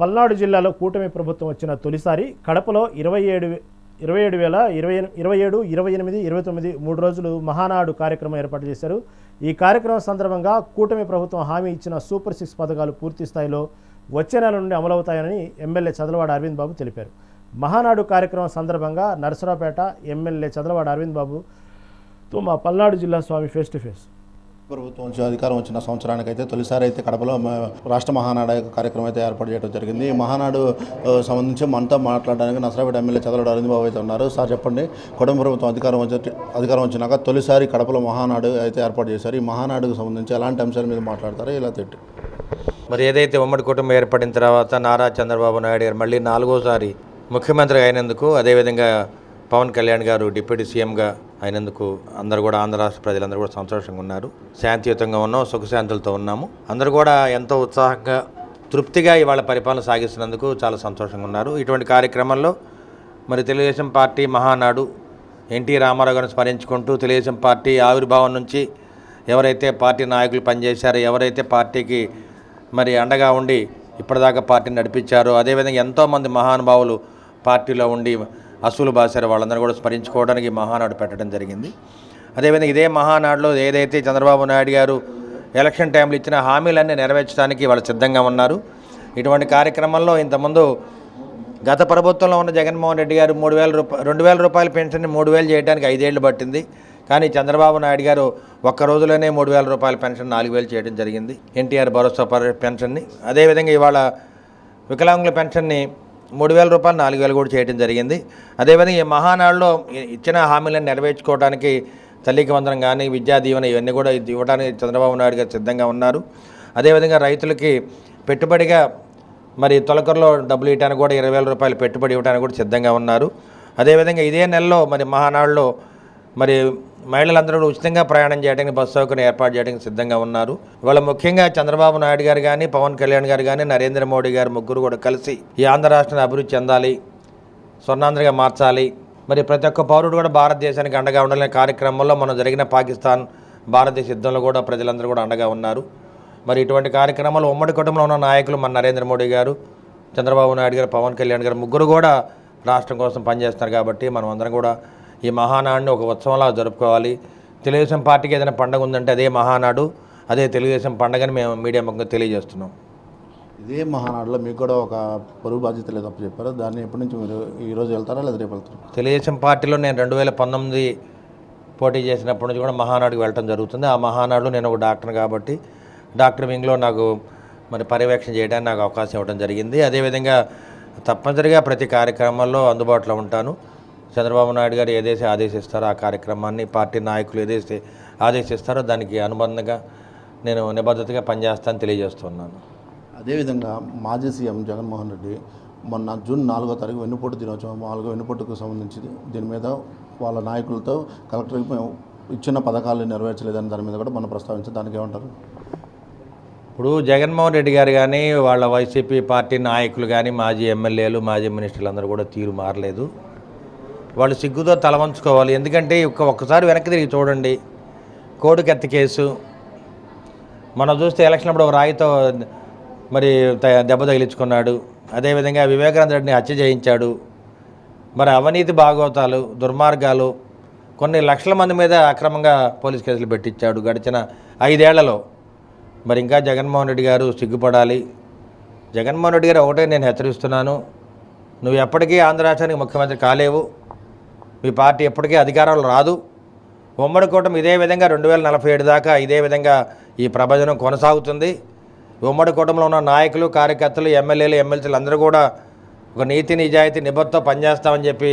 పల్నాడు జిల్లాలో కూటమి ప్రభుత్వం వచ్చిన తొలిసారి కడపలో 27, 3 రోజులు మహానాడు కార్యక్రమం ఏర్పాటు చేశారు. ఈ కార్యక్రమం సందర్భంగా కూటమి ప్రభుత్వం హామీ ఇచ్చిన సూపర్ 6 పథకాలు పూర్తి స్థాయిలో వచ్చే నెల నుండి అమలవుతాయని ఎమ్మెల్యే చదలవాడ అరవింద్ బాబు తెలిపారు. మహానాడు కార్యక్రమం సందర్భంగా నరసరావుపేట ఎమ్మెల్యే చదలవాడ అరవింద్ బాబుతో మా పల్నాడు జిల్లా స్వామి ఫేస్ టు ఫేస్. ప్రభుత్వం అధికారం వచ్చిన సంవత్సరానికి అయితే తొలిసారి అయితే కడపలో రాష్ట్ర మహానాడు కార్యక్రమం అయితే ఏర్పాటు చేయడం జరిగింది. మహానాడు సంబంధించి మనతో మాట్లాడడానికి నరసరావుపేట ఎమ్మెల్యే చదలవాడ అరవింద్ బాబు అయితే ఉన్నారు. సార్ చెప్పండి, కూటమి ప్రభుత్వం అధికారం వచ్చినాక తొలిసారి కడపలో మహానాడు అయితే ఏర్పాటు చేశారు. ఈ మహానాడుకు సంబంధించి ఎలాంటి అంశాల మీద మాట్లాడతారో ఇలా తిట్టి మరి ఏదైతే ఉమ్మడి కుటుంబం ఏర్పడిన తర్వాత నారా చంద్రబాబు నాయుడు గారు మళ్ళీ 4వసారి ముఖ్యమంత్రి అయినందుకు, అదేవిధంగా పవన్ కళ్యాణ్ గారు డిప్యూటీ సీఎంగా అయినందుకు అందరూ కూడా ఆంధ్ర రాష్ట్ర ప్రజలందరూ కూడా సంతోషంగా ఉన్నారు. శాంతియుతంగా ఉన్నాం, సుఖశాంతులతో ఉన్నాము. అందరూ కూడా ఎంతో ఉత్సాహంగా తృప్తిగా ఇవాళ పరిపాలన సాగిస్తున్నందుకు చాలా సంతోషంగా ఉన్నారు. ఇటువంటి కార్యక్రమంలో మరి తెలుగుదేశం పార్టీ మహానాడు ఎన్టీ రామారావు గారిని స్మరించుకుంటూ తెలుగుదేశం పార్టీ ఆవిర్భావం నుంచి ఎవరైతే పార్టీ నాయకులు పనిచేశారో, ఎవరైతే పార్టీకి మరి అండగా ఉండి ఇప్పటిదాకా పార్టీని నడిపించారో, అదేవిధంగా ఎంతోమంది మహానుభావులు పార్టీలో ఉండి అసూలు బాసారు, వాళ్ళందరూ కూడా స్మరించుకోవడానికి మహానాడు పెట్టడం జరిగింది. అదేవిధంగా ఇదే మహానాడులో ఏదైతే చంద్రబాబు నాయుడు గారు ఎలక్షన్ టైంలో ఇచ్చిన హామీలన్నీ నెరవేర్చడానికి వాళ్ళు సిద్ధంగా ఉన్నారు. ఇటువంటి కార్యక్రమంలో ఇంతకుముందు గత ప్రభుత్వంలో ఉన్న జగన్మోహన్ రెడ్డి గారు 2,000 రూపాయల పెన్షన్ని 3,000 చేయడానికి 5 ఏళ్ళు పట్టింది. కానీ చంద్రబాబు నాయుడు గారు ఒక్క రోజులోనే 3,000 రూపాయల పెన్షన్ 4,000 చేయడం జరిగింది, ఎన్టీఆర్ భరోసా పెన్షన్ని. అదేవిధంగా ఇవాళ వికలాంగుల పెన్షన్ని 3,000 రూపాయలు 4,000 కూడా చేయడం జరిగింది. అదేవిధంగా ఈ మహానాడులో ఇచ్చిన హామీలను నెరవేర్చుకోవడానికి తల్లికి వందనం కానీ, విద్యా దీవెన ఇవన్నీ కూడా ఇవ్వడానికి చంద్రబాబు నాయుడు గారు సిద్ధంగా ఉన్నారు. అదేవిధంగా రైతులకి పెట్టుబడిగా మరి తొలకరలో డబ్బులు ఇవ్వడానికి కూడా 20,000 రూపాయలు పెట్టుబడి ఇవ్వడానికి కూడా సిద్ధంగా ఉన్నారు. అదేవిధంగా ఇదే నెలలో మరి మహానాడులో మరి మహిళలందరూ కూడా ఉచితంగా ప్రయాణం చేయడానికి బస్సు సౌకర్యం ఏర్పాటు చేయడానికి సిద్ధంగా ఉన్నారు. ఇవాళ ముఖ్యంగా చంద్రబాబు నాయుడు గారు కానీ, పవన్ కళ్యాణ్ గారు కానీ, నరేంద్ర మోడీ గారు ముగ్గురు కూడా కలిసి ఈ ఆంధ్ర రాష్ట్రాన్ని అభివృద్ధి చెందాలి, స్వర్ణాంధ్రగా మార్చాలి, మరి ప్రతి ఒక్క పౌరుడు కూడా భారతదేశానికి అండగా ఉండాలనే కార్యక్రమంలో మనం జరిగిన పాకిస్తాన్ భారతదేశ యుద్ధంలో కూడా ప్రజలందరూ కూడా అండగా ఉన్నారు. మరి ఇటువంటి కార్యక్రమాలు ఉమ్మడి కుటుంబంలో ఉన్న నాయకులు మన నరేంద్ర మోడీ గారు, చంద్రబాబు నాయుడు గారు, పవన్ కళ్యాణ్ గారు ముగ్గురు కూడా రాష్ట్రం కోసం పనిచేస్తున్నారు. కాబట్టి మనం అందరం కూడా ఈ మహానాడుని ఒక ఉత్సవంలా జరుపుకోవాలి. తెలుగుదేశం పార్టీకి ఏదైనా పండుగ ఉందంటే అదే మహానాడు, అదే తెలుగుదేశం పండుగని మేము మీడియా ముఖంగా తెలియజేస్తున్నాం. ఇదే మహానాడులో మీకు కూడా ఒక పరువు బాధ్యత లేదు అప్పు చెప్పారు. దాన్ని ఎప్పటి నుంచి మీరు ఈరోజు వెళ్తారా లేదా రేపు వెళ్తారు? తెలుగుదేశం పార్టీలో నేను 2019 పోటీ చేసినప్పటి నుంచి కూడా మహానాడుకి వెళ్ళడం జరుగుతుంది. ఆ మహానాడులో నేను ఒక డాక్టర్ కాబట్టి డాక్టర్ వింగ్లో నాకు మరి పర్యవేక్షణ చేయడానికి నాకు అవకాశం ఇవ్వడం జరిగింది. అదేవిధంగా తప్పనిసరిగా ప్రతి కార్యక్రమాల్లో అందుబాటులో ఉంటాను. చంద్రబాబు నాయుడు గారు ఏదైతే ఆదేశిస్తారో ఆ కార్యక్రమాన్ని, పార్టీ నాయకులు ఏదైతే ఆదేశిస్తారో దానికి అనుబంధంగా నేను నిబద్ధతగా పనిచేస్తానని తెలియజేస్తున్నాను. అదేవిధంగా మాజీ సీఎం జగన్మోహన్ రెడ్డి మొన్న జూన్ 4వ తారీఖు వెన్నుపోటు దినోత్సవం, 4వ వెన్నుపోటుకు సంబంధించి దీని మీద వాళ్ళ నాయకులతో కలెక్టర్కి ఇచ్చిన పథకాలు నెరవేర్చలేదని దాని మీద కూడా మనం ప్రస్తావించాం. దానికి ఏమంటారు? ఇప్పుడు జగన్మోహన్ రెడ్డి గారు కానీ, వాళ్ళ వైసీపీ పార్టీ నాయకులు కానీ, మాజీ ఎమ్మెల్యేలు, మాజీ మినిస్టర్లు అందరూ కూడా తీరు మారలేదు. వాళ్ళు సిగ్గుతో తలవంచుకోవాలి. ఎందుకంటే ఒక్కసారి వెనక్కి తిరిగి చూడండి. కోడికత్తి కేసు మనం చూస్తే ఎలక్షన్ అప్పుడు ఒక రాయితో మరి దెబ్బ తగిలించుకున్నాడు. అదేవిధంగా వివేకానంద రెడ్డిని హత్య చేయించాడు. మరి అవినీతి భాగవతాలు, దుర్మార్గాలు, కొన్ని లక్షల మంది మీద అక్రమంగా పోలీస్ కేసులు పెట్టించాడు గడిచిన 5 ఏళ్లలో. మరి ఇంకా జగన్మోహన్ రెడ్డి గారు సిగ్గుపడాలి. జగన్మోహన్ రెడ్డి గారు ఒకటే నేను హెచ్చరిస్తున్నాను, నువ్వు ఎప్పటికీ ఆంధ్ర రాష్ట్రానికి ముఖ్యమంత్రి కాలేవు, మీ పార్టీ ఎప్పటికీ అధికారంలో రాదు. ఉమ్మడి కూటమి ఇదే విధంగా 2047 దాకా ఇదే విధంగా ఈ ప్రభజనం కొనసాగుతుంది. ఉమ్మడి కూటమిలో ఉన్న నాయకులు, కార్యకర్తలు, ఎమ్మెల్యేలు, ఎమ్మెల్సీలు అందరూ కూడా ఒక నీతి నిజాయితీ నిబద్ధతో పనిచేస్తామని చెప్పి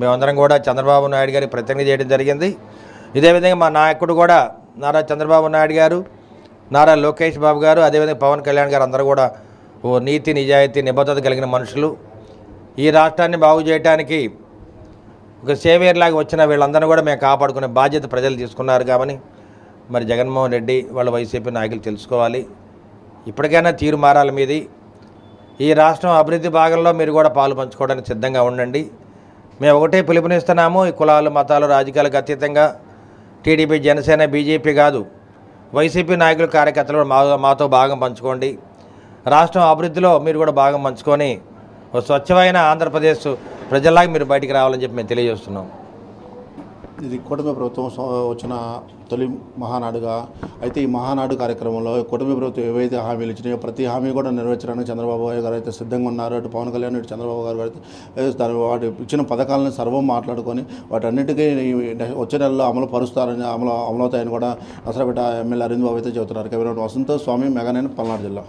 మేమందరం కూడా చంద్రబాబు నాయుడు గారికి ప్రతిజ్ఞ చేయడం జరిగింది. ఇదే విధంగా మా నాయకుడు కూడా నారా చంద్రబాబు నాయుడు గారు, నారా లోకేష్ బాబు గారు, అదేవిధంగా పవన్ కళ్యాణ్ గారు అందరూ కూడా ఓ నీతి నిజాయితీ నిబద్ధత కలిగిన మనుషులు. ఈ రాష్ట్రాన్ని బాగు చేయడానికి ఒక సేవియర్ లాగా వచ్చిన వీళ్ళందరూ కూడా మేము కాపాడుకునే బాధ్యత ప్రజలు తీసుకున్నారు. కాబట్టి మరి జగన్మోహన్ రెడ్డి వాళ్ళ వైసీపీ నాయకులు తెలుసుకోవాలి, ఇప్పటికైనా తీరు మారాలి మీది. ఈ రాష్ట్రం అభివృద్ధి భాగంలో మీరు కూడా పాలు పంచుకోవడానికి సిద్ధంగా ఉండండి. మేము ఒకటే పిలుపునిస్తున్నాము, ఈ కులాలు, మతాలు, రాజకీయాలకు అతీతంగా టీడీపీ, జనసేన, బీజేపీ కాదు, వైసీపీ నాయకులు, కార్యకర్తలు మాతో భాగం పంచుకోండి. రాష్ట్రం అభివృద్ధిలో మీరు కూడా భాగం పంచుకొని ఒక స్వచ్ఛమైన ఆంధ్రప్రదేశ్ ప్రజల్లాగా మీరు బయటికి రావాలని చెప్పి మేము తెలియజేస్తున్నాం. ఇది కూటమి ప్రభుత్వం వచ్చిన తొలి మహానాడుగా అయితే ఈ మహానాడు కార్యక్రమంలో కూటమి ప్రభుత్వం ఏవైతే హామీలు ఇచ్చినాయో ప్రతి హామీ కూడా నెరవేర్చడానికి చంద్రబాబు గారు అయితే సిద్ధంగా ఉన్నారు. అటు పవన్ కళ్యాణ్ ఇటు చంద్రబాబు గారు అయితే వాటి ఇచ్చిన పథకాలను సర్వం మాట్లాడుకొని వాటన్నిటికీ వచ్చే నెలలో అమలు పరుస్తారని అమలవుతాయని కూడా నసరాపేట ఎమ్మెల్యే అరవింద్ బాబు అయితే చెబుతున్నారు. కెమెరా వసంత స్వామి మెగానైన్ పల్నాడు జిల్లా.